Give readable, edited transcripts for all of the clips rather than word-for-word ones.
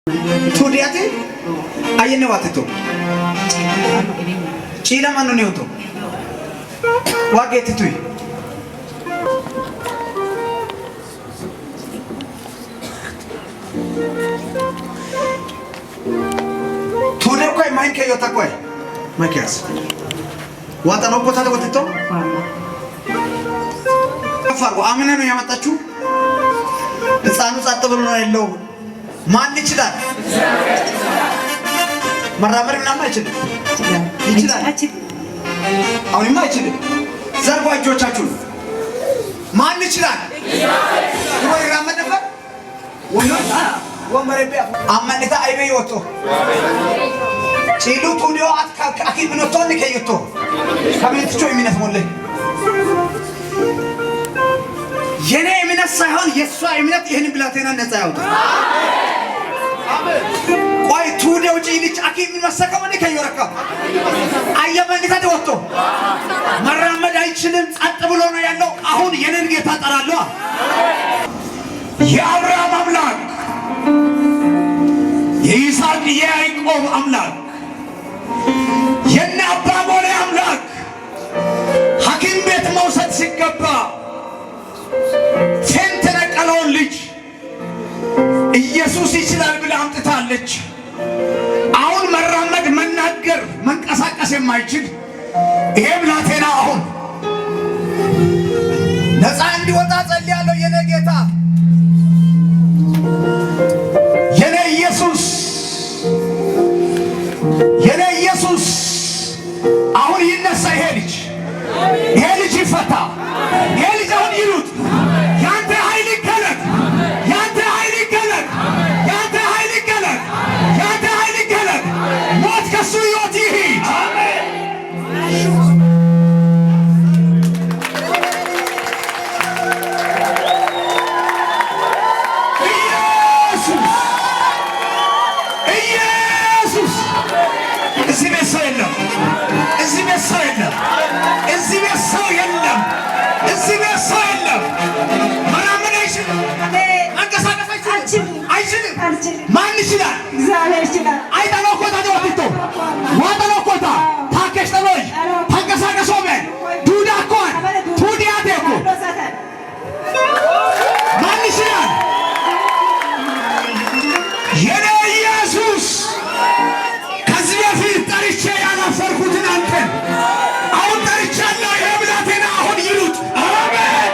Tudiate? Ayene wateto. Chila manu neoto. Wageti tui. Tude koi main ke yota koi. Makias. Wata no kota wateto? Fago amena no yamatachu. Sanu satu belum nelo. ማን ይችላል? መራመድ ምናምን አይችልም። ይችላል። አሁንማ አይችልም። ዘርጉ እጆቻችሁን። ማን ይችላል? ድሮ ይራመድ ነበር። ወመረቢያ አመንታ አይበይ ወጥቶ ጪሉ ቱዲዮ አኪ ብኖቶን ከይቶ ከመትቾ የሚነፍሞለ የኔ እምነት ሳይሆን የሷ እምነት ይሄን ብላቴና ነፃ ያውጣ። ቆይ ቱዲዮ ጪልች አኪ ምን መሰከው እንደ ከይወረካ አየመንታ ወጥቶ መራመድ አይችልም። ጸጥ ብሎ ነው ያለው። አሁን የኔን ጌታ ጠራለሁ። የአብርሃም አምላክ የይስሐቅ የያዕቆብ አምላክ የነ አባሞሌ አምላክ ሐኪም ቤት መውሰድ ሲገባ ፌንት ነቀለውን ልጅ ኢየሱስ ይችላል ብላ አምጥታለች። አሁን መራመድ መናገር መንቀሳቀስ የማይችል ይሄ ብላቴና አሁን ነፃ እንዲወጣ ጸልያለሁ። የኔ ጌታ የኔ ኢየሱስ የኔ ኢየሱስ አሁን ይነሳ። ይሄ ልጅ ይፈታ። ይሄ ልጅ አሁን ይሉት ያንተ ኃይል ይገለጥ፣ ያንተ ኃይል ይገለጥ፣ ያንተ ኃይል ይገለጥ፣ ያንተ ኃይል ይገለጥ። ሞት ከሱ ሕይወት ይሂድ። አሜን። ማን ይችላል? እግዚአብሔር ይችላል። አይታሎ ኮታ ወጥቶ ዋታሎ ኮታ ታከሽተሎይ ታንቀሳቀሶ በል ዱዳ ኮን ቱዲያ ደኮ ማን ይችላል? የኔ ኢየሱስ ከዚህ በፊት ጠርቼ ያላፈርኩትን አንተን አሁን ጠርቻለሁ። የብላቴና አሁን ይሉት አሜን።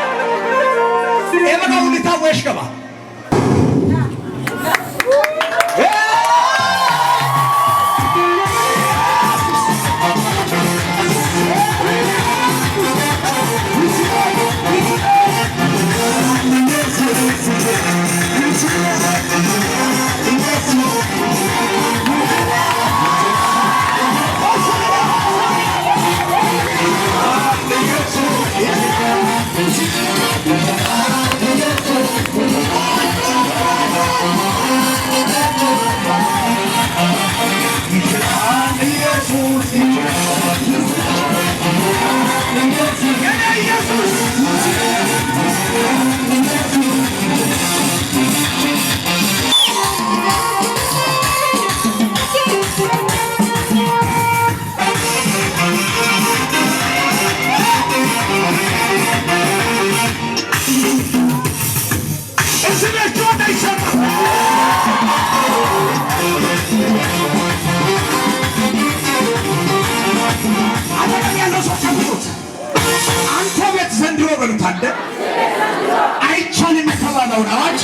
የመቃው ሊታወሽ ገባ አይቻልም የተባለውን አዋጅ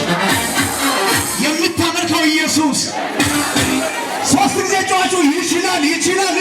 የምታመልከው ኢየሱስ ሶስት ጊዜ ጮኻችሁ ይችላል ይችላል